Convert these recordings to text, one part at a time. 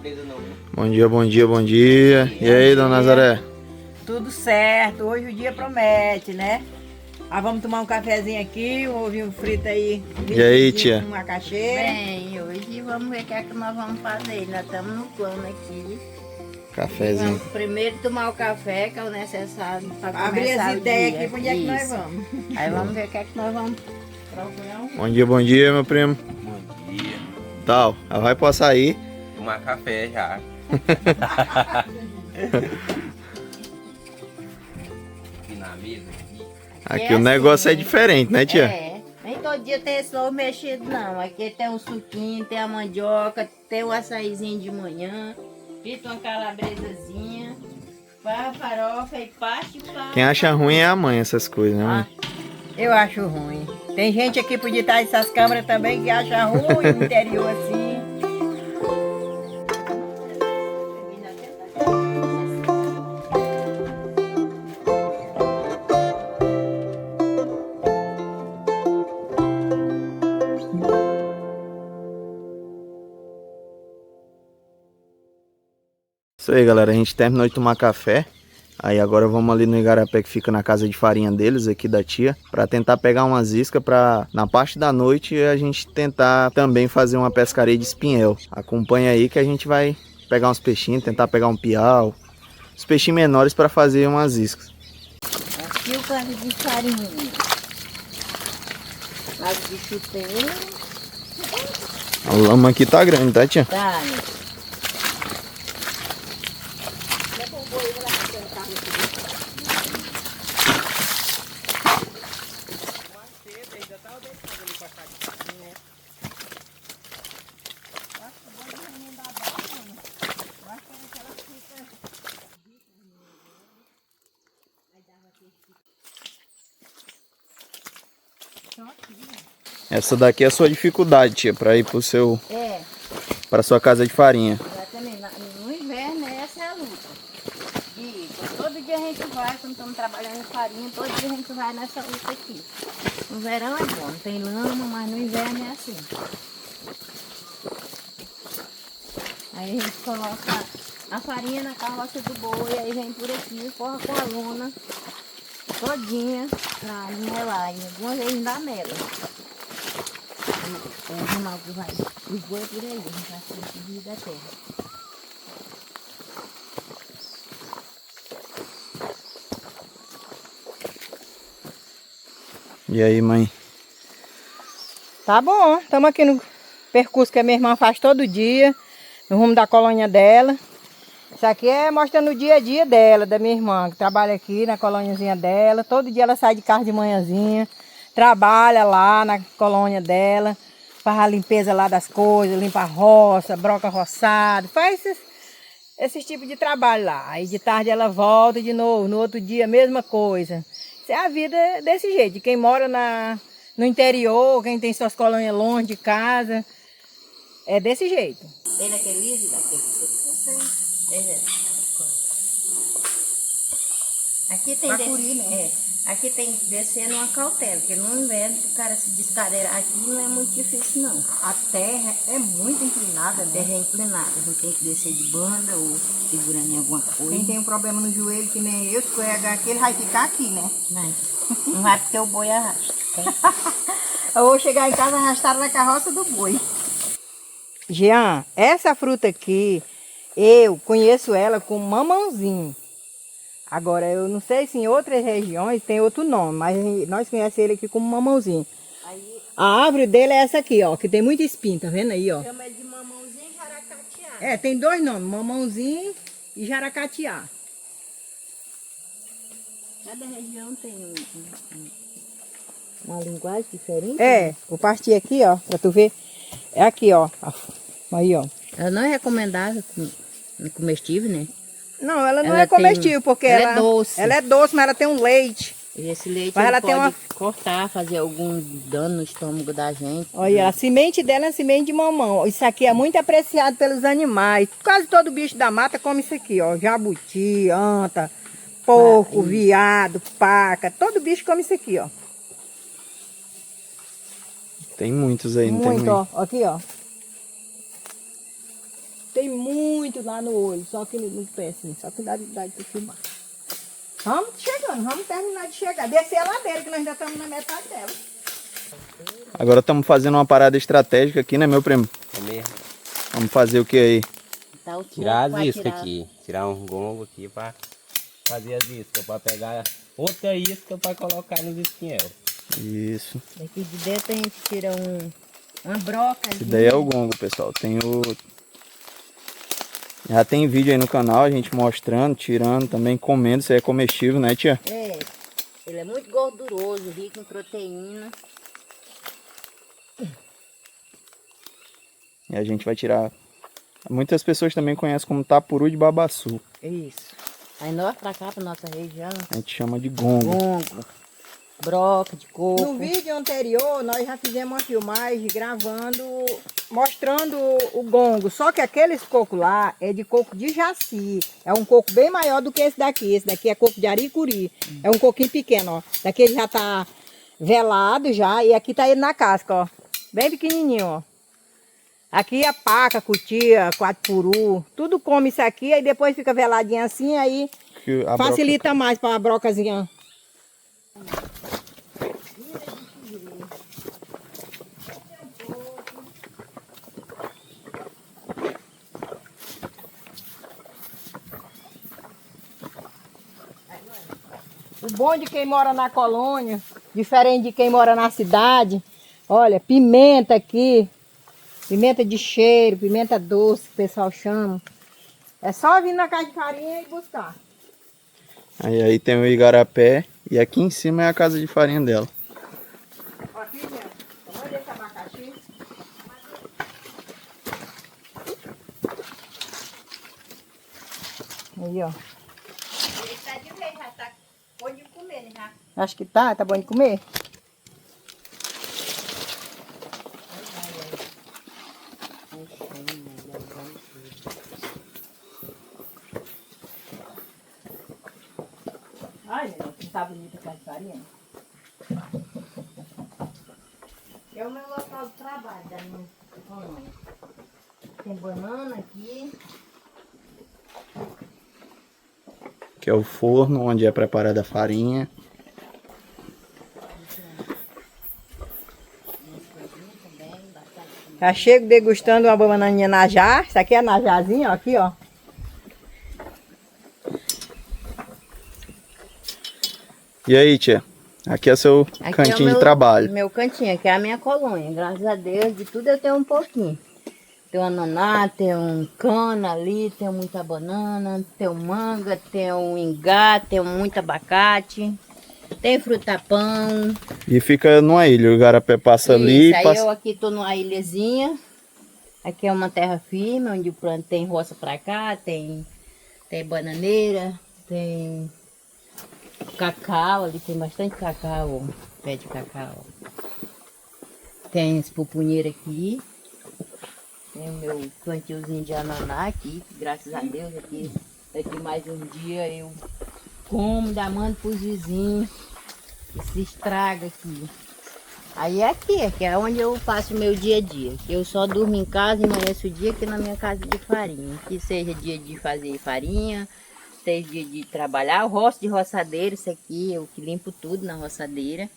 calabresa não, né? Bom dia, bom dia, bom dia. E aí, dona Nazaré? Tudo certo, hoje o dia promete, né? Ah, vamos tomar um cafezinho aqui, um ovinho frito aí. E aí, tia? Com macaxeira. Bem, hoje vamos ver o que é que nós vamos fazer. Nós estamos no plano aqui. Cafezinho. Vamos primeiro tomar o café, que é o necessário para começar Abrir as ideias dia. aqui, pra onde é que nós Isso. vamos? Aí vamos ver o que é que nós vamos procurar. Bom dia, meu primo. Bom dia. Tal, já vai pro açaí. Tomar café já. Aqui na mesa. Aqui o negócio é diferente, né, tia? É, nem todo dia tem esse ovo mexido, não. Aqui tem o suquinho, tem a mandioca, tem o açaizinho de manhã, frita uma calabresazinha, farofa e parte para... Quem acha ruim é a mãe, essas coisas, né, mãe? Eu acho ruim. Tem gente aqui por detrás dessas câmeras também que acha ruim no interior assim. Isso aí, galera. A gente terminou de tomar café. Aí agora vamos ali no igarapé que fica na casa de farinha deles, aqui da tia, para tentar pegar umas iscas para na parte da noite a gente tentar também fazer uma pescaria de espinhel. Acompanha aí que a gente vai pegar uns peixinhos, tentar pegar um piau, os peixinhos menores para fazer umas iscas. Aqui o prato de farinha. Prato de chuteiro. A lama aqui tá grande, tá, tia? Tá, Essa daqui é a sua dificuldade, tia, para ir pro seu, é. para sua casa de farinha. Exatamente. No inverno, essa é a luta. Todo dia a gente vai, quando estamos trabalhando em farinha, todo dia a gente vai nessa luta aqui. No verão é bom, não tem lama, mas no inverno é assim. Aí a gente coloca a farinha na carroça do boi, aí vem por aqui, forra com a lona todinha pra melar. E algumas vezes não dá mela. O Ronaldo vai, os boi por aí, a gente vai subir da terra. E aí, mãe? Tá bom, estamos aqui no percurso que a minha irmã faz todo dia, no rumo da colônia dela. Isso aqui é mostrando o dia a dia dela, da minha irmã, que trabalha aqui na colôniazinha dela. Todo dia ela sai de carro de manhãzinha, trabalha lá na colônia dela, faz a limpeza lá das coisas, limpa a roça, broca roçado, faz esses tipos de trabalho lá. Aí de tarde ela volta de novo, no outro dia a mesma coisa. Isso é a vida desse jeito, de quem mora no interior, quem tem suas colônias longe de casa, é desse jeito. Tem daquele livro, daquele aqui tem Bacuri, né? aqui tem que descer numa cautela, porque no inverno o cara se descadeirar aqui não é muito difícil não. A terra é muito inclinada, A né? terra é inclinada, a gente tem que descer de banda ou segurando em alguma coisa. Quem tem um problema no joelho, que nem eu, escorregar aqui, ele vai ficar aqui, né? Não vai porque o boi arrasta. Eu vou chegar em casa arrastada na carroça do boi. Jean, essa fruta aqui, eu conheço ela como mamãozinho. Agora, eu não sei se em outras regiões tem outro nome, mas nós conhecemos ele aqui como mamãozinho. Aí A árvore dele é essa aqui, ó, que tem muito espinho, tá vendo aí, ó? chama ele de mamãozinho e jaracatiá. É, tem dois nomes, mamãozinho e jaracatiá. Cada região tem uma linguagem diferente. É, vou partir aqui, ó, pra tu ver. É aqui, ó. Aí, ó. Ela não é recomendável comestível, né? Não, ela não Ela é comestível, porque ela é doce. Ela é doce, mas ela tem um leite. E esse leite Mas ele ela pode tem uma- cortar, fazer algum dano no estômago da gente. Olha, a semente dela é semente de mamão. Isso aqui é muito apreciado pelos animais. Quase todo bicho da mata come isso aqui, ó. Jabuti, anta, porco, veado, paca. Todo bicho come isso aqui, ó. Tem muitos aí, não tem Muito, muito. ó. Aqui, ó. tem muito lá no olho, só que no pé assim, só que dá de filmar. Vamos chegando, vamos terminar de chegar. Descer a ladeira, que nós ainda estamos na metade dela. Agora estamos fazendo uma parada estratégica aqui, né, meu primo? É mesmo. Vamos fazer o que aí? Tá o Tirar topo, as vai iscas tirar. aqui. Tirar um gongo aqui pra fazer as iscas. Pra pegar outra isca pra colocar nos espinhel. Isso. Daqui de dentro a gente tira uma broca. Esse daí é o gongo, pessoal. Já tem vídeo aí no canal, a gente mostrando, tirando, também comendo. Isso aí é comestível, né, tia? É, ele é muito gorduroso, rico em proteína. E a gente vai tirar. Muitas pessoas também conhecem como tapuru de babaçu. Isso. Aí nós pra cá, pra nossa região, A gente chama de gongo. gongo, broca de coco. No vídeo anterior, nós já fizemos uma filmagem gravando, mostrando o gongo. Só que aqueles cocos lá é de coco de jaci. É um coco bem maior do que esse daqui. Esse daqui é coco de aricuri. É um coquinho pequeno, ó. Daqui ele já tá velado já. E aqui tá ele na casca, ó. Bem pequenininho, ó. Aqui a paca, cutia, quatro-puru, tudo come isso aqui. Aí depois fica veladinho assim, aí Que a facilita mais para a brocazinha. O bom de quem mora na colônia, diferente de quem mora na cidade, olha, pimenta aqui, pimenta de cheiro, pimenta doce, que o pessoal chama. É só vir na casa de farinha e buscar. Aí tem o igarapé e aqui em cima é a casa de farinha dela. Ó, aqui, gente, olha esse abacaxi. Aí, ó. Ele tá de vez, já tá bom de comer, né? Já. Acho que tá bom de comer? Ai, meu, que tá bonita a casa de farinha. É o meu local de trabalho da minha colônia. Tem banana aqui. Que é o forno onde é preparada a farinha. Já chego degustando uma bananinha najá. Isso aqui é najázinha, ó, aqui, ó. E aí, tia? Aqui é seu Aqui cantinho é o de trabalho. meu cantinho, aqui é a minha colônia. Graças a Deus, de tudo eu tenho um pouquinho. Tem um ananá, tem um cana ali, tem muita banana, tem um manga, tem um ingá, tem muito abacate, tem fruta-pão. E fica numa ilha, o igarapé passa ali. Isso, aí Passa... eu aqui tô numa ilhazinha. Aqui é uma terra firme, onde o plano tem roça pra cá, tem bananeira, tem cacau, ali tem bastante cacau, pé de cacau. Tem esse pupunheiro aqui. Tem o meu plantiozinho de ananá aqui, que graças a Deus aqui, daqui mais um dia eu como, dá mando pros vizinhos, e se estraga aqui. Aí é aqui é onde eu faço o meu dia a dia. Eu só durmo em casa e amanheço o dia aqui na minha casa de farinha. Que seja dia de fazer farinha, seja dia de trabalhar. Eu roço de roçadeira, isso aqui, eu que limpo tudo na roçadeira.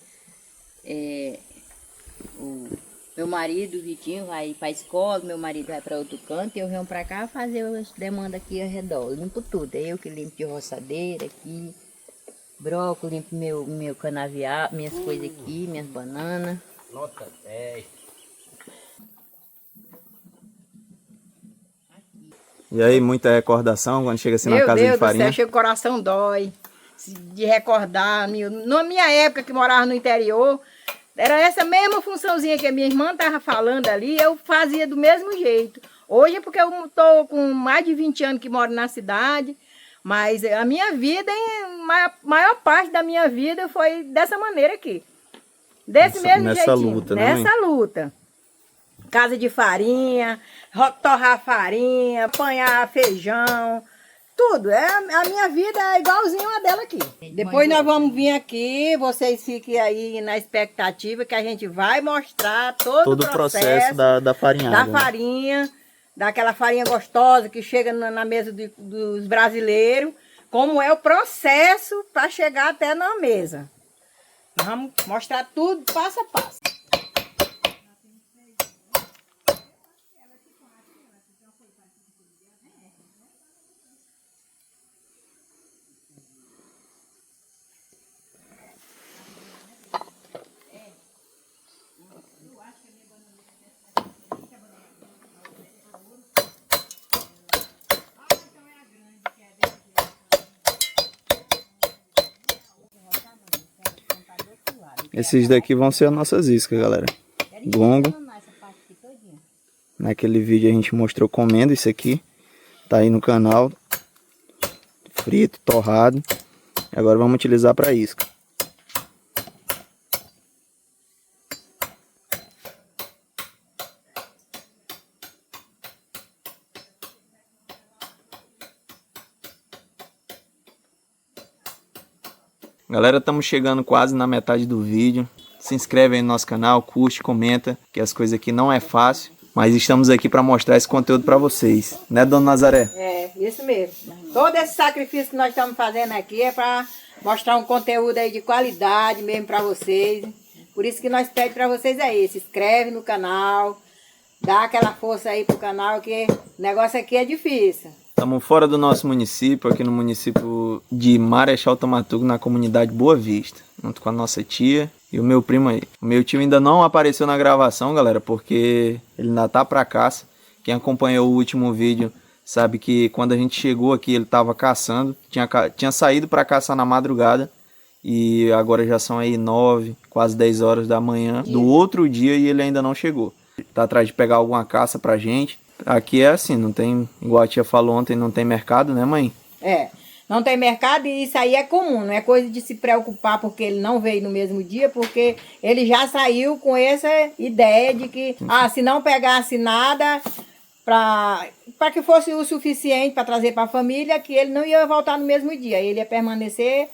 O meu marido, o Vitinho, vai para a escola, meu marido vai para outro canto e eu venho para cá fazer as demandas aqui ao redor. Eu limpo tudo, é eu que limpo de roçadeira aqui, brócolis, limpo meu canavial, minhas coisas aqui, minhas bananas. Nota 10. E aí, muita recordação quando chega assim na Meu casa Deus de do farinha? céu, chega o coração dói de recordar. Na minha época que morava no interior, era essa mesma funçãozinha que a minha irmã estava falando ali, eu fazia do mesmo jeito. Hoje é porque eu estou com mais de 20 anos que moro na cidade, mas a minha vida, maior parte da minha vida foi dessa maneira aqui. Desse mesmo nessa jeitinho. luta, né, mãe? Nessa luta. Casa de farinha, torrar farinha, apanhar feijão, tudo. A minha vida é igualzinho a dela aqui. Depois nós vamos vir aqui, vocês fiquem aí na expectativa que a gente vai mostrar todo o processo da farinhada. da né? farinha, daquela farinha gostosa que chega na mesa dos brasileiros, como é o processo para chegar até na mesa. Nós vamos mostrar tudo passo a passo. Esses daqui vão ser as nossas iscas, galera. Gongo. Naquele vídeo a gente mostrou comendo isso aqui. Tá aí no canal. Frito, torrado. E agora vamos utilizar para isca. Galera, estamos chegando quase na metade do vídeo. Se inscreve aí no nosso canal, curte, comenta, que as coisas aqui não é fácil, mas estamos aqui para mostrar esse conteúdo para vocês, né, Dona Nazaré? É, isso mesmo. Todo esse sacrifício que nós estamos fazendo aqui é para mostrar um conteúdo aí de qualidade mesmo para vocês. Por isso que nós pedimos para vocês aí, se inscreve no canal, dá aquela força aí pro canal, que o negócio aqui é difícil. Estamos fora do nosso município, aqui no município de Marechal Thaumaturgo, na comunidade Boa Vista, junto com a nossa tia e o meu primo aí. O meu tio ainda não apareceu na gravação, galera, porque ele ainda tá pra caça. Quem acompanhou o último vídeo sabe que quando a gente chegou aqui ele tava caçando, tinha saído para caçar na madrugada e agora já são aí 9, quase 10 horas da manhã do outro dia e ele ainda não chegou. Tá atrás de pegar alguma caça pra gente. Aqui é assim, não tem, igual a tia falou ontem, não tem mercado, né, mãe? É, não tem mercado e isso aí é comum, não é coisa de se preocupar porque ele não veio no mesmo dia, porque ele já saiu com essa ideia de que, se não pegasse nada para que fosse o suficiente para trazer para a família, que ele não ia voltar no mesmo dia, ele ia permanecer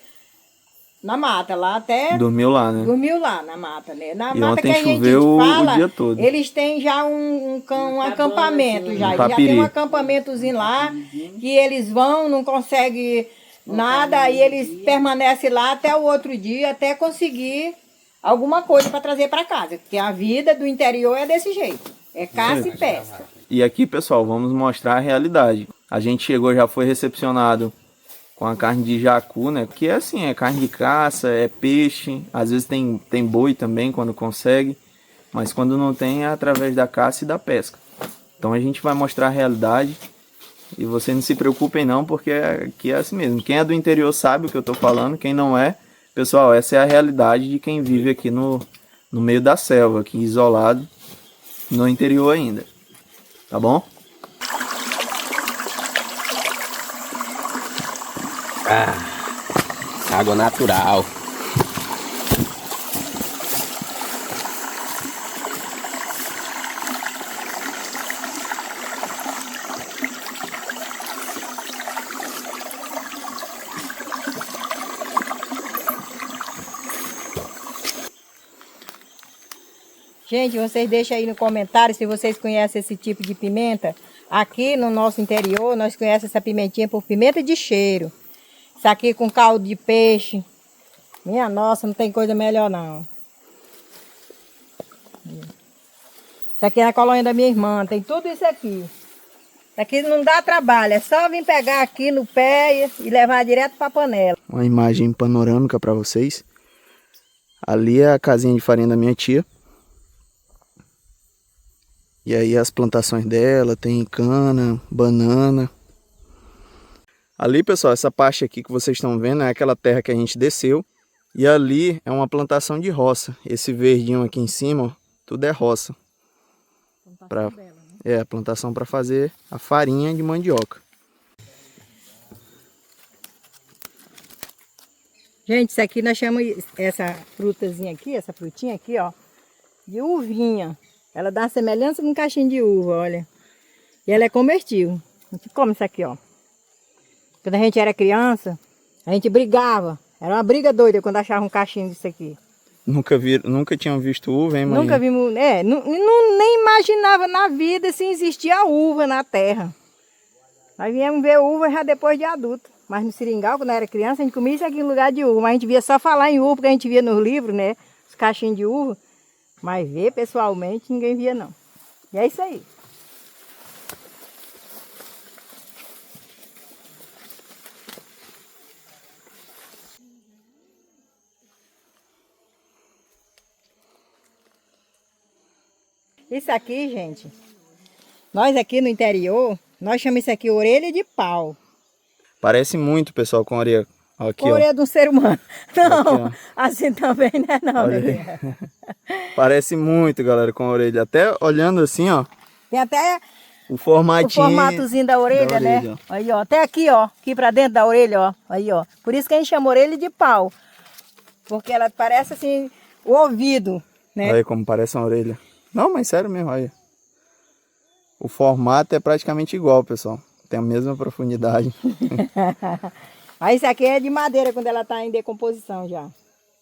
na mata, lá até... Dormiu lá, né? Dormiu lá na mata, né? Na E mata ontem que a gente choveu fala, o dia todo. eles têm já um acampamento, já. Eles já Tapiri. tem um acampamentozinho lá, que eles vão, não conseguem nada, e eles permanecem lá até o outro dia, até conseguir alguma coisa para trazer para casa. Porque a vida do interior é desse jeito, é caça e pesca. E aqui, pessoal, vamos mostrar a realidade. A gente chegou, já foi recepcionado com a carne de jacu, né? Que é assim, é carne de caça, é peixe. Às vezes tem boi também, quando consegue. Mas quando não tem, é através da caça e da pesca. Então a gente vai mostrar a realidade. E vocês não se preocupem não, porque aqui é assim mesmo. Quem é do interior sabe o que eu tô falando. Quem não é, pessoal, essa é a realidade de quem vive aqui no meio da selva, aqui isolado, no interior ainda. Tá bom? Água natural. Gente, vocês deixem aí no comentário se vocês conhecem esse tipo de pimenta. Aqui no nosso interior, nós conhecemos essa pimentinha por pimenta de cheiro. Isso aqui com caldo de peixe. Minha nossa, não tem coisa melhor não. Isso aqui é na colônia da minha irmã, tem tudo isso aqui. Isso aqui não dá trabalho, é só vir pegar aqui no pé e levar direto para a panela. Uma imagem panorâmica para vocês. Ali é a casinha de farinha da minha tia. E aí as plantações dela, tem cana, banana. Ali, pessoal, essa parte aqui que vocês estão vendo é aquela terra que a gente desceu. E ali é uma plantação de roça. Esse verdinho aqui em cima, ó, tudo é roça. Plantação dela, né? É, a plantação para fazer a farinha de mandioca. Gente, isso aqui nós chamamos essa frutazinha aqui, essa frutinha aqui, ó, de uvinha. Ela dá semelhança com um cachinho de uva, olha. E ela é comestível. A gente come isso aqui, ó. Quando a gente era criança, a gente brigava. Era uma briga doida quando achava um cachinho disso aqui. Nunca tinham visto uva, hein, mãe? Nunca vimos, nem imaginava na vida se existia uva na terra. Nós viemos ver uva já depois de adulto. Mas no seringal, quando eu era criança, a gente comia isso aqui em lugar de uva. Mas a gente via só falar em uva, porque a gente via nos livros, né? Os cachinhos de uva. Mas ver pessoalmente, ninguém via não. E é isso aí. Isso aqui, gente, nós aqui no interior, nós chamamos isso aqui orelha de pau. Parece muito, pessoal, com a orelha. Aqui, Com a orelha de um ser humano. Não, Aqui, assim também não é não, Olha né? Parece muito, galera, com a orelha. Até olhando assim, ó, Tem até o formatinho. o formatozinho da orelha, né? ó. Aí, ó, até aqui, ó, aqui pra dentro da orelha, ó. Aí, ó. Por isso que a gente chama orelha de pau. Porque ela parece assim, o ouvido, né? Olha aí como parece uma orelha. Não, mas sério mesmo, olha. O formato é praticamente igual, pessoal. Tem a mesma profundidade. Aí isso aqui é de madeira quando ela tá em decomposição já.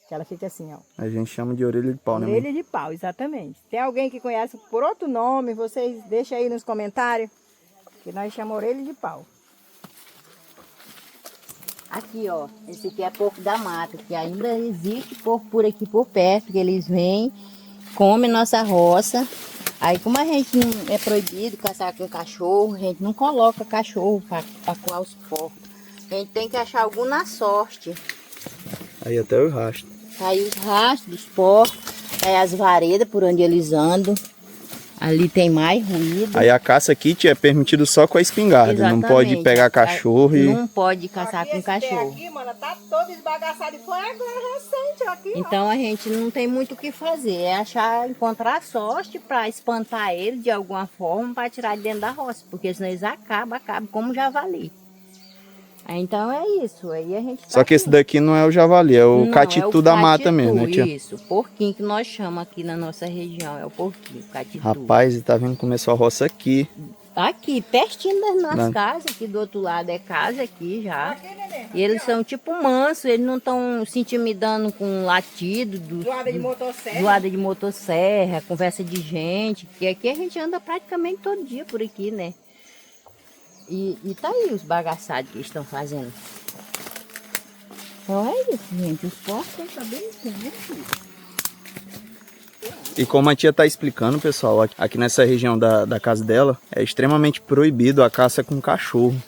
Que ela fica assim, ó. A gente chama de orelha de pau, né, mãe? Orelha de pau, exatamente. Tem alguém que conhece por outro nome, vocês deixam aí nos comentários. Que nós chamamos orelha de pau. Aqui, ó, esse aqui é porco da mata, que ainda existe porco por aqui por perto, que eles vêm, comem nossa roça. Aí, como a gente não é proibido caçar com cachorro, a gente não coloca cachorro para coar os porcos. A gente tem que achar algum na sorte. Aí até o rastro. Aí os rastros dos porcos, aí as varedas por onde eles andam. Ali tem mais ruído. Aí a caça kit é permitido só com a espingarda. Exatamente. Não pode pegar cachorro e... Não pode caçar com cachorro. Aqui, mano, tá todo esbagaçado e foi agora recente, ó, aqui, ó. Então a gente não tem muito o que fazer. É encontrar sorte para espantar ele de alguma forma para tirar de dentro da roça. Porque senão eles acabam como javali. Aí, então é isso. Aí a gente Só que esse daqui não é o javali, é o Não, catitu é o da mata catitu, mesmo, né, tia? Isso, o porquinho que nós chamamos aqui na nossa região, é o porquinho, o catitu. Rapaz, e tá vendo que começou a roça aqui. Aqui, pertinho das nossas Não. casas, aqui do outro lado é casa aqui já. E eles são tipo mansos, eles não estão se intimidando com latido, Zoada de motosserra. zoada de motosserra, conversa de gente, porque aqui a gente anda praticamente todo dia por aqui, né? E tá aí os bagaçados que eles estão fazendo. Então é isso, gente, os porcos estão bem assim. E como a tia tá explicando, pessoal, aqui nessa região da casa dela, é extremamente proibido a caça com cachorro.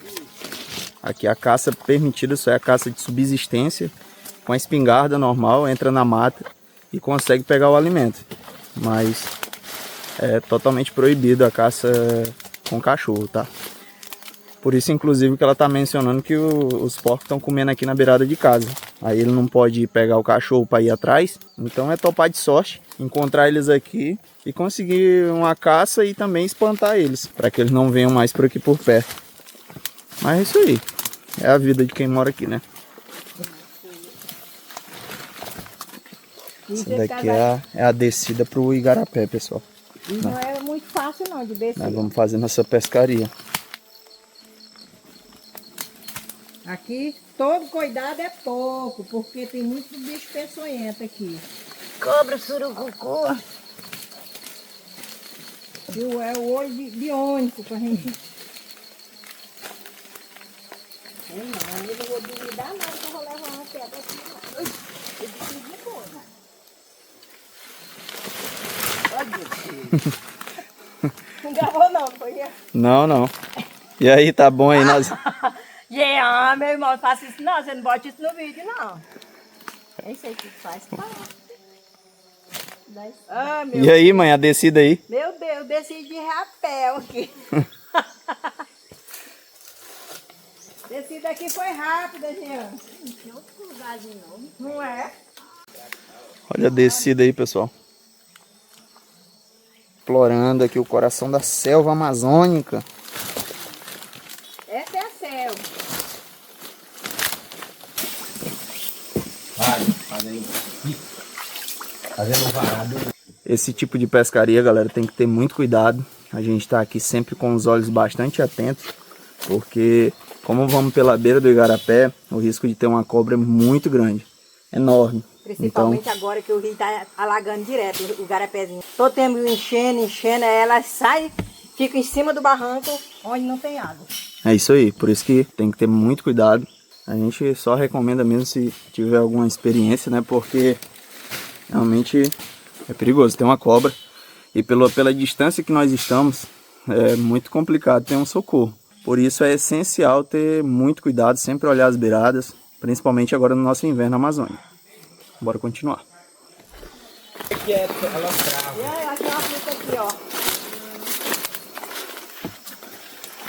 Aqui a caça permitida só é a caça de subsistência, com a espingarda normal, entra na mata e consegue pegar o alimento. Mas é totalmente proibido a caça com cachorro, tá? Por isso, inclusive, que ela tá mencionando que os porcos estão comendo aqui na beirada de casa. Aí ele não pode pegar o cachorro para ir atrás. Então é topar de sorte, encontrar eles aqui e conseguir uma caça e também espantar eles, para que eles não venham mais por aqui por perto. Mas é isso aí. É a vida de quem mora aqui, né? Essa daqui é a descida pro Igarapé, pessoal. E não é muito fácil não de descer. Nós vamos fazer nossa pescaria. Aqui todo cuidado é pouco, porque tem muito bicho peçonhento aqui. Cobra, surucucu. É o olho de ônibus pra gente. Eu não vou duvidar nada que eu vou levar uma pedra aqui. Eu preciso de boa, né? Não gravou não, foi? Não. E aí, tá bom aí? Nós... Meu irmão, não faça isso não, você não bota isso no vídeo não. É isso aí que faz. Ah, meu, E aí, mãe, a descida aí? meu Deus, desci de rapel aqui. Desci daqui foi rápida, Jean. Tem outro lugar de novo. Não é? Olha a descida aí, pessoal. Explorando aqui o coração da selva amazônica. Essa é a selva. Fazendo varado. Esse tipo de pescaria, galera, tem que ter muito cuidado. A gente tá aqui sempre com os olhos bastante atentos, porque como vamos pela beira do Igarapé, o risco de ter uma cobra é muito grande. enorme. Principalmente agora que o rio tá alagando direto, o garapézinho. Todo tempo enchendo, aí ela sai, fica em cima do barranco, onde não tem água. É isso aí, por isso que tem que ter muito cuidado. A gente só recomenda mesmo se tiver alguma experiência, né? Porque realmente é perigoso, tem uma cobra. E pela distância que nós estamos, é muito complicado ter um socorro. Por isso é essencial ter muito cuidado, sempre olhar as beiradas, principalmente agora no nosso inverno na Amazônia. Bora continuar. Aqui é ela trava. E aí, aqui é uma fruta aqui, ó.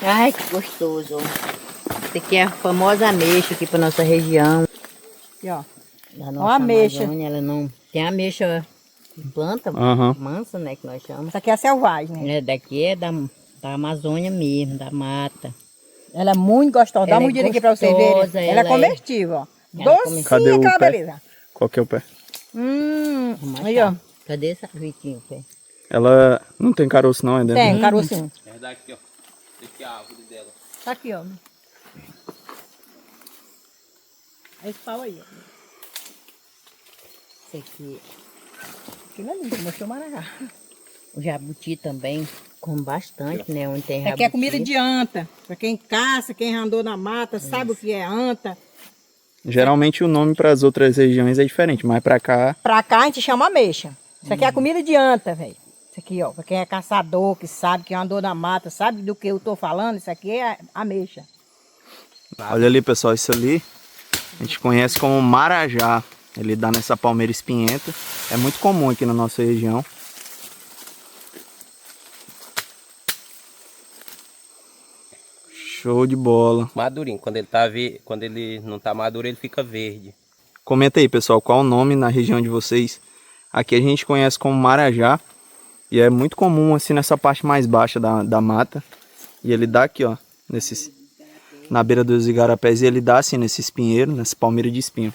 Ai, que gostoso. Essa aqui é a famosa ameixa aqui para nossa região. Aqui, ó. Da Uma ameixa. Amazônia, ela não tem ameixa planta Aham. mansa, né, que nós chamamos. Essa aqui é a selvagem, né? É, daqui é da Amazônia mesmo, da mata. Ela é muito gostosa. Dá Ela uma é mordida aqui pra vocês gostosa, verem. Ela é ela é- comestível, ó. Ela é Docinha, Cadê o aquela pé? beleza. Qual que é o pé? Aí, ó. Cadê essa Vitinho, pé? Ela não tem caroço não, é dentro? Tem, carocinho. É daqui, ó. Aqui é a árvore dela. Tá aqui, ó. Esse pau aí, ó. Esse aqui, Aquilo ali, mostrou o maracá. o jabuti também, come bastante, né, onde tem Isso jabuti. aqui é comida de anta. Pra quem caça, quem andou na mata, sabe o que é anta. Geralmente o nome para as outras regiões é diferente, mas para cá Pra cá a gente chama ameixa. Isso aqui é comida de anta, velho. Isso aqui, ó. Pra quem é caçador, que sabe, que andou na mata, sabe do que eu tô falando, isso aqui é ameixa. olha ali, pessoal, isso ali a gente conhece como marajá. Ele dá nessa palmeira espinhenta. É muito comum aqui na nossa região. Show de bola. Madurinho. Quando ele não tá maduro, ele fica verde. Comenta aí, pessoal, qual o nome na região de vocês. Aqui a gente conhece como marajá. E é muito comum assim nessa parte mais baixa da mata. E ele dá aqui, ó, na beira dos igarapés, e ele dá assim nesse espinheiro, nessa palmeira de espinho.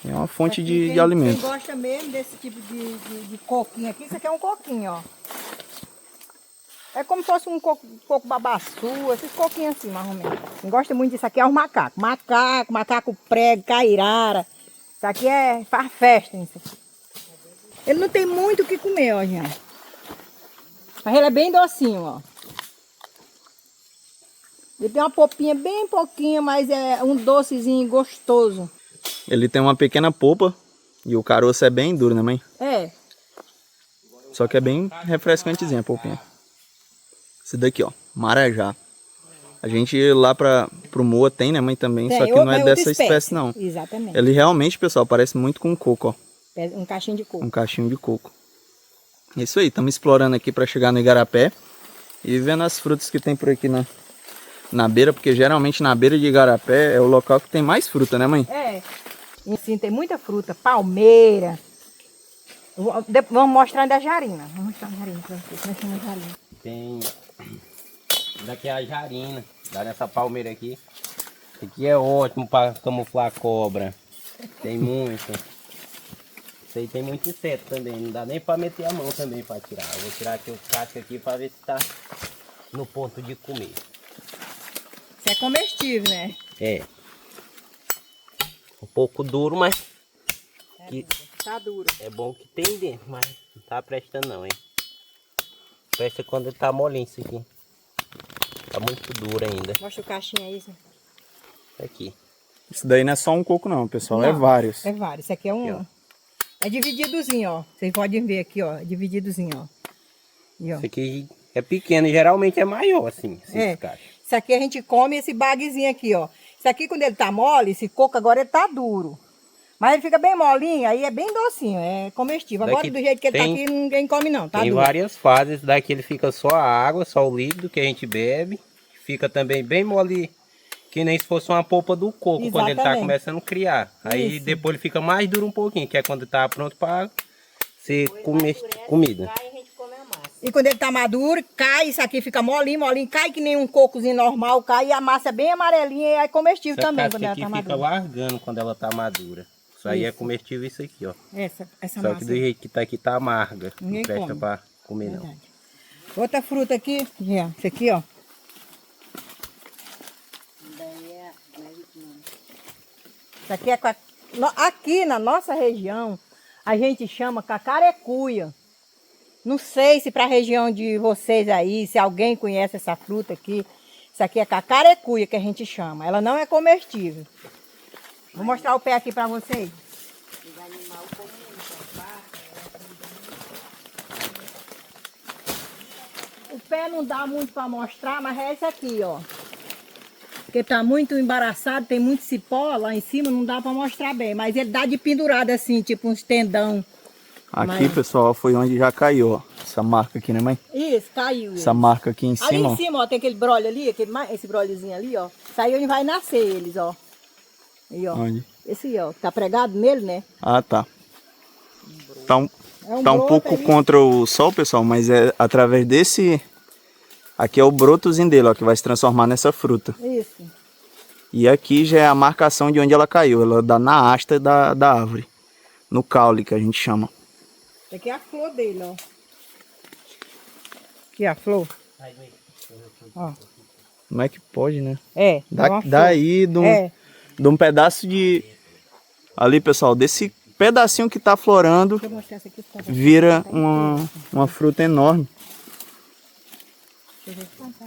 É uma fonte de alimento. Quem gosta mesmo desse tipo de coquinho aqui, isso aqui é um coquinho, ó. É como se fosse um coco babaçu, esses coquinhos assim, mais ou menos. Quem gosta muito disso aqui é os macacos. Macaco prego, cairara. Isso aqui faz festa, isso aqui. Ele não tem muito o que comer, ó, gente. Mas ele é bem docinho, ó. Ele tem uma polpinha bem pouquinha, mas é um docezinho gostoso. Ele tem uma pequena polpa e o caroço é bem duro, né, mãe? É. Só que é bem refrescantezinho a polpinha. Esse daqui, ó, marajá. A gente lá pro Moa tem, né, mãe, também, Tem, só que não é outra dessa espécie, não. Exatamente. Ele realmente, pessoal, parece muito com coco, ó. Um cachinho de coco. Um cachinho de coco. É isso aí, estamos explorando aqui para chegar no igarapé e vendo as frutas que tem por aqui na beira, porque geralmente na beira de igarapé é o local que tem mais fruta, né, mãe? É. E sim, tem muita fruta, palmeira. Vamos mostrar ainda a jarina. Vamos mostrar a jarina pra vocês. Como é que chama a jarina? Tem... Daqui é a jarina. Dá nessa palmeira aqui. Aqui é ótimo para camuflar cobra. Tem muito. Isso aí tem muito inseto também. Não dá nem para meter a mão também para tirar. Eu vou tirar aqui o casco aqui para ver se tá no ponto de comer. Isso é comestível, né? É. Um pouco duro, mas que Tá duro. é bom que tem dentro, mas não tá prestando não, hein? Presta quando ele tá molinho isso aqui. Tá muito duro ainda. Mostra o caixinho aí. Aqui. Isso daí não é só um coco não, pessoal, é Não, vários. É vários. Isso aqui é um... Aqui, é divididozinho, ó. Vocês podem ver aqui, ó. É divididozinho, ó. E, ó. Isso aqui é pequeno, geralmente é maior assim, esses cachos. Isso aqui a gente come esse baguezinho aqui, ó. Isso aqui quando ele tá mole, esse coco agora ele tá duro. Mas ele fica bem molinho, aí é bem docinho, é comestível. Agora Daqui do jeito que ele tá tem- aqui, ninguém come não, tá Tem duro. várias fases, daqui ele fica só a água, só o líquido que a gente bebe. Fica também bem mole, que nem se fosse uma polpa do coco, quando ele tá Exatamente. começando a criar. Aí Isso. depois ele fica mais duro um pouquinho, que é quando tá pronto para ser comida. Aí a gente come a massa. E quando ele tá maduro, cai, isso aqui fica molinho, cai que nem um cocozinho normal, cai e a massa é bem amarelinha e é comestível Essa também casca quando ela aqui tá fica madura. largando quando ela tá madura. Isso aí é comestível isso aqui, ó. Essa Só massa. que do jeito que tá aqui tá amarga. Ninguém Não presta come. pra comer não. Verdade. Outra fruta aqui, ó. Isso aqui, ó. Isso aqui é Aqui na nossa região, a gente chama cacarecuia. Não sei se para a região de vocês aí, se alguém conhece essa fruta aqui. Isso aqui é cacarecuia que a gente chama. Ela não é comestível. Vou mostrar o pé aqui para vocês. O pé não dá muito para mostrar, mas é esse aqui, ó. Porque tá muito embaraçado, tem muito cipó lá em cima, não dá para mostrar bem. Mas ele dá de pendurada assim, tipo uns tendão. Aqui, pessoal, foi onde já caiu, ó. Essa marca aqui, né, mãe? Isso, caiu. Essa marca aqui em cima, ali ó. em cima, ó, tem aquele brolho ali, esse brolhozinho ali, ó. Isso aí onde vai nascer eles, ó. Aí, ó. Onde? Esse, ó, tá pregado nele, né? Ah, tá. Tá um broto pouco ali. contra o sol, pessoal, mas é através desse... Aqui é o brotozinho dele, ó, que vai se transformar nessa fruta. Isso. E aqui já é a marcação de onde ela caiu. Ela dá na haste da árvore. No caule, que a gente chama. Essa aqui é a flor dele, ó. Aqui a flor. Ó. Como é que pode, né? É, é uma flor. Daí, É. de um pedaço de... Ali, pessoal, desse pedacinho que tá florando, Deixa eu mostrar essa aqui, tá? vira uma fruta enorme. Deixa eu ver se tá,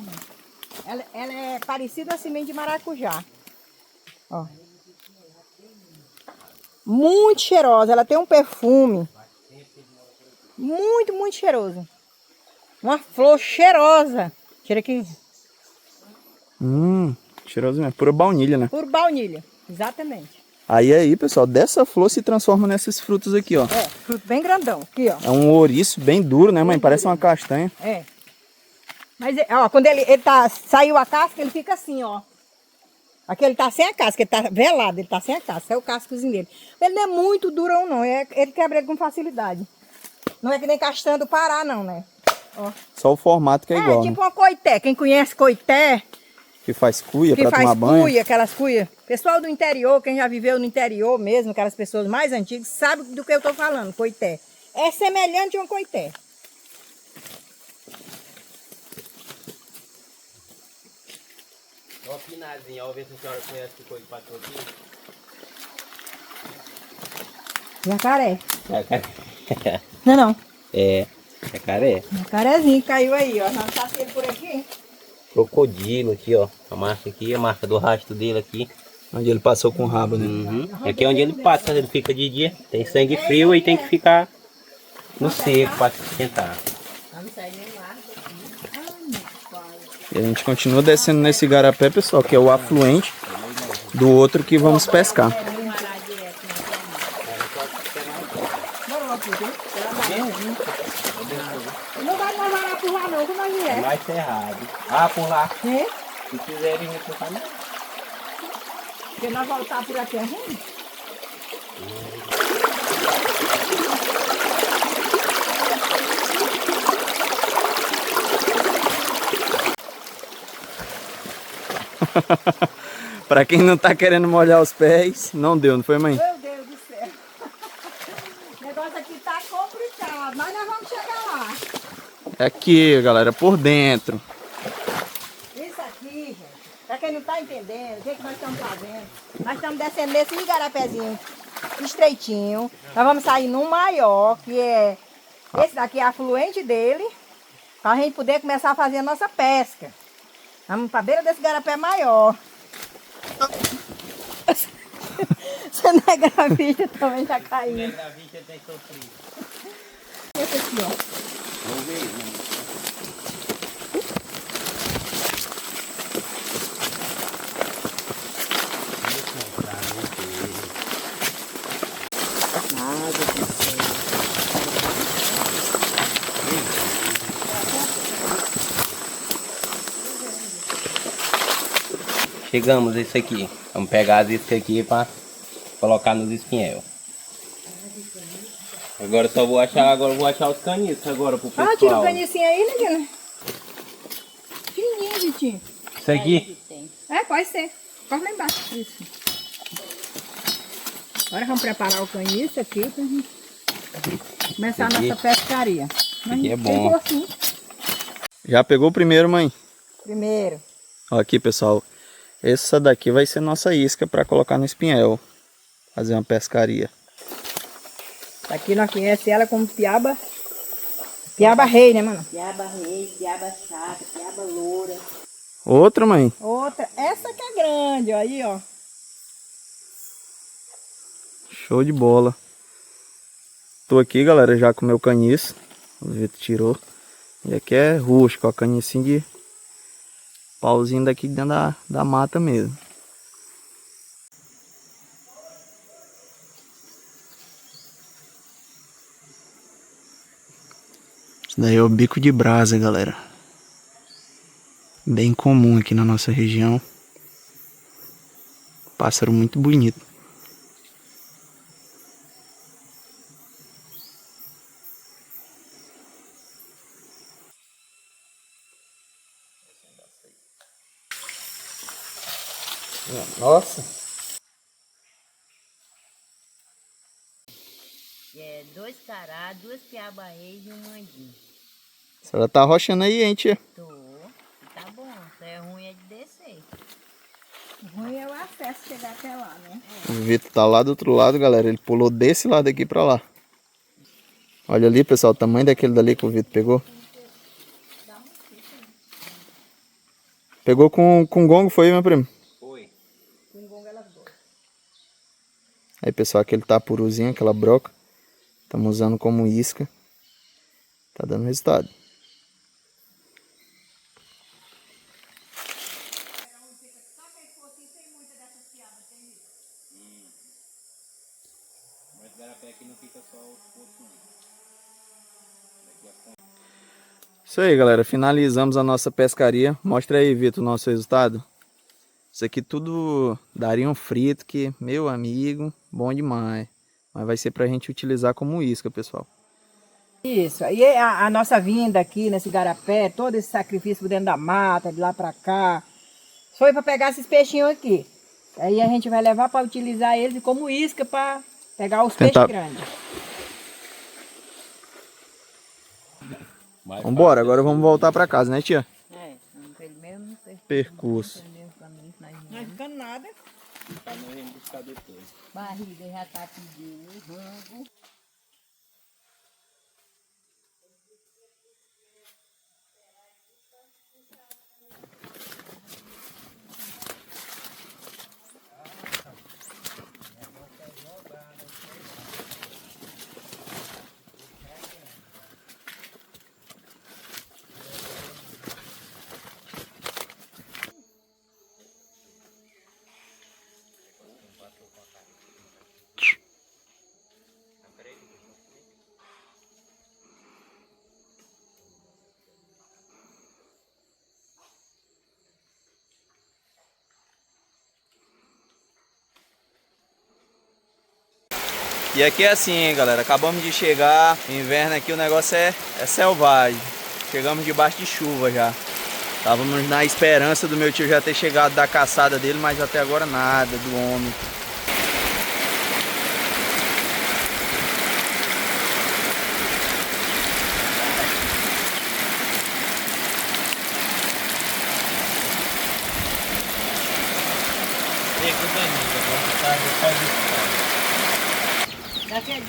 né? Ela é parecida à semente de maracujá. Ó. Muito cheirosa. Ela tem um perfume. Muito, muito cheiroso. Uma flor cheirosa. Cheira aqui. Cheiroso mesmo. Pura baunilha, né? Por baunilha. Exatamente. Aí, pessoal, dessa flor se transforma nesses frutos aqui, ó. É, fruto bem grandão. Aqui, ó. É um ouriço bem duro, né, mãe? Parece uma castanha. É. Mas, ó, quando ele saiu a casca, ele fica assim, ó. Aqui ele tá sem a casca, ele tá velado, ele tá sem a casca. É o cascozinho dele. Ele não é muito durão, não. Ele quebra ele com facilidade. Não é que nem castanha do Pará, não, né? Ó. Só o formato que é igual, tipo né? uma coité. Quem conhece coité, Que faz cuia que pra faz tomar banho. cuia, aquelas cuias. Pessoal do interior, quem já viveu no interior mesmo, aquelas pessoas mais antigas, sabe do que eu tô falando, coité. É semelhante a uma coité. Ó, Pinazinha, ó, ver se a senhora conhece que coisa que passou aqui. Jacaré. Jacaré. Não, não. É, jacaré. Jacarezinho caiu aí, ó. Nós tá ele por aqui. Crocodilo aqui, ó. A marca aqui, a marca do rastro dele aqui. Onde ele passou com o rabo, né? Uhum. Aqui é onde ele passa, ele fica de dia. Tem sangue frio e tem que ficar no seco para se esquentar. E a gente continua descendo nesse igarapé, pessoal, que é o afluente do outro que vamos pescar. Não vai mais varar por lá não, como nós É vier. mais cerrado. Ah, por lá. É? Se quiserem recortar, não. Porque nós voltar por aqui é ruim. Pra quem não tá querendo molhar os pés, não deu, não foi, mãe? Meu Deus do céu. O negócio aqui tá complicado, mas nós vamos chegar lá. É aqui, galera, por dentro. Isso aqui, gente, pra quem não tá entendendo, o que nós estamos fazendo? Nós estamos descendo nesse igarapézinho estreitinho. Nós vamos sair num maior, que é... Esse daqui é afluente dele, pra gente poder começar a fazer a nossa pesca. Vamos pra beira desse igarapé maior. Você não é gravista também, já caindo. Gravista tem sofrido. Esse aqui, ó. Vamos ver, mano. Chegamos a isso aqui. Vamos pegar as iscas aqui para colocar nos espinhel. Agora só vou achar, os caniços agora pro pessoal. Ah, tira o canicinho aí, né, Dina? Fininho, Vitinho. Isso aqui? É, pode ser. Corre lá embaixo. Isso. Agora vamos preparar o caniço aqui pra gente começar a nossa pescaria. Aqui é bom. Assim. Já pegou o primeiro, mãe? fazer uma pescaria. Aqui nós conhecemos ela como piaba. Piaba rei, né, mano? Piaba rei, piaba chata, piaba loura. Outra, mãe? Outra, essa que é grande, ó, aí, ó. Show de bola. Tô aqui, galera, já com o meu caniço. O Vitor tirou. E aqui é rústico, ó, canicinho de pauzinho daqui dentro da mata mesmo. Isso daí é o bico de brasa, galera. Bem comum aqui na nossa região. Pássaro muito bonito. Nossa. É, 2 cará, 2 piaba reis e um manguinho. A senhora tá rochando aí, hein, tia? Tô. Tá bom, se é ruim é de descer. O ruim é o acesso chegar até lá, né? O Vitor tá lá do outro lado, galera. Ele pulou desse lado aqui pra lá. Olha ali, pessoal, o tamanho daquele dali que o Vitor pegou. Pegou com gongo, foi, meu primo? Foi. Aí, pessoal, aquele tapuruzinho, aquela broca. Estamos usando como isca. Tá dando resultado. Mas garapé aqui não fica só os poucos. Isso aí, galera. Finalizamos a nossa pescaria. Mostra aí, Vitor, o nosso resultado. Isso aqui tudo daria um frito que, meu amigo, bom demais. Mas vai ser pra gente utilizar como isca, pessoal. Isso, aí a nossa vinda aqui nesse garapé, todo esse sacrifício por dentro da mata, de lá pra cá, foi pra pegar esses peixinhos aqui. Aí a gente vai levar pra utilizar eles como isca pra pegar os peixes grandes. Vambora, agora vamos voltar pra casa, né, tia? É, pelo mesmo Percurso. pelo mesmo caminho que nós Não viemos. ficando nada. Pra nós irmos buscar depois. Barriga já tá pedindo o rango. E aqui é assim, hein, galera. Acabamos de chegar. Inverno aqui o negócio é selvagem. Chegamos debaixo de chuva já. Estávamos na esperança do meu tio já ter chegado da caçada dele, mas até agora nada do homem.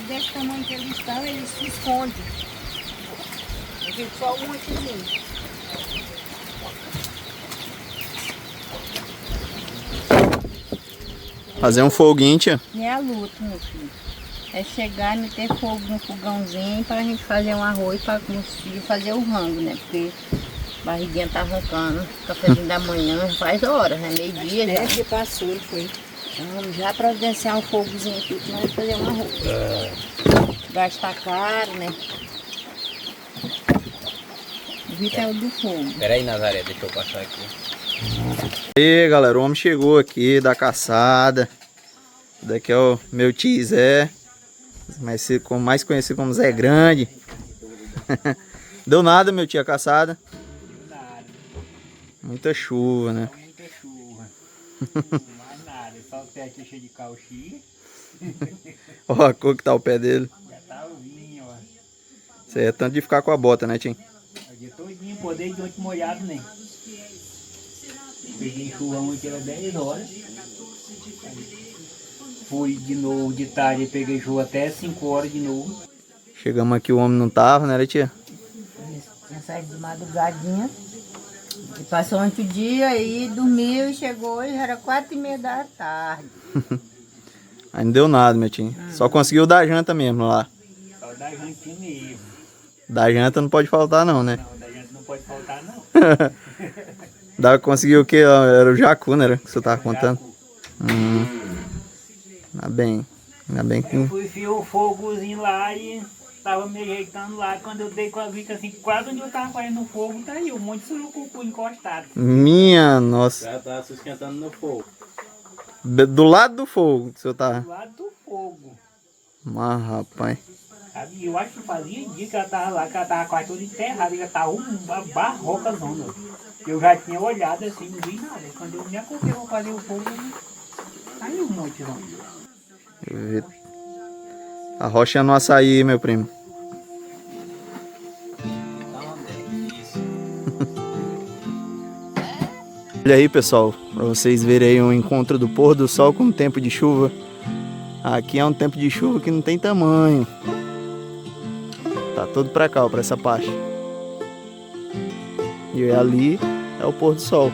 Desse tamanho que eles estão, eles se escondem. Eu fico só um aqui. Fazer um foguinho, tia. É a luta, meu filho. É chegar e meter fogo no fogãozinho pra gente fazer um arroz pra conseguir fazer o rango, né? Porque a barriguinha tá roncando. Cafézinho da manhã, faz horas, né? Meio-dia já. É que passou, foi. Então vamos já providenciar um fogozinho aqui pra nós fazer um arroz. Gastar caro, né? O Vitor é o do fogo. Pera aí, Nazaré, deixa eu passar aqui. E aí, galera, o homem chegou aqui da caçada. Daqui é o meu tio Zé, mais conhecido como Zé Grande. Deu nada, meu tio, a caçada? Deu nada. Muita chuva, né? Muita chuva. Mais nada, só o pé aqui cheio de cauchinha. Ó a cor que tá o pé dele. Já tá o vinho, ó. Isso aí é tanto de ficar com a bota, né, tio? O dia todinho, poder de ontem molhado, nem. Peguei chuvão aqui, era 10 horas. fui de novo de tarde, peguei chuva até 5 horas de novo. Chegamos aqui, o homem não tava, né, tia? Tinha saído de madrugadinha. E passou ontem o dia aí, dormiu e chegou hoje, era 4h30 da tarde. Aí não deu nada, meu tio. Só conseguiu dar janta mesmo lá. Só da jantinha mesmo. Da janta não pode faltar não, né? Não, da janta não pode faltar não. Conseguiu o quê? Era o jacu, né? Que você tava contando? Ainda bem. Ainda bem que... Eu fui enfiar o fogozinho lá e tava me ajeitando lá. Quando eu dei com a vista assim, quase onde eu tava fazendo o fogo, tá aí, um monte de surucucu encostado. Minha nossa. Já tá se esquentando no fogo. Do lado do fogo que você tava. Do lado do fogo. Mas, rapaz. Sabe? Eu acho que fazia dia que ela tava lá, que ela tava quase toda enterrada, já tava uma barroca zona. Eu já tinha olhado assim, não vi nada. Quando eu me acordei pra fazer o fogo, aí um monte zona. A rocha no açaí, meu primo. Olha aí, pessoal, para vocês verem aí um encontro do pôr do sol com um tempo de chuva. Aqui é um tempo de chuva que não tem tamanho. Tá todo pra cá, ó, pra essa parte. E ali é o pôr do sol.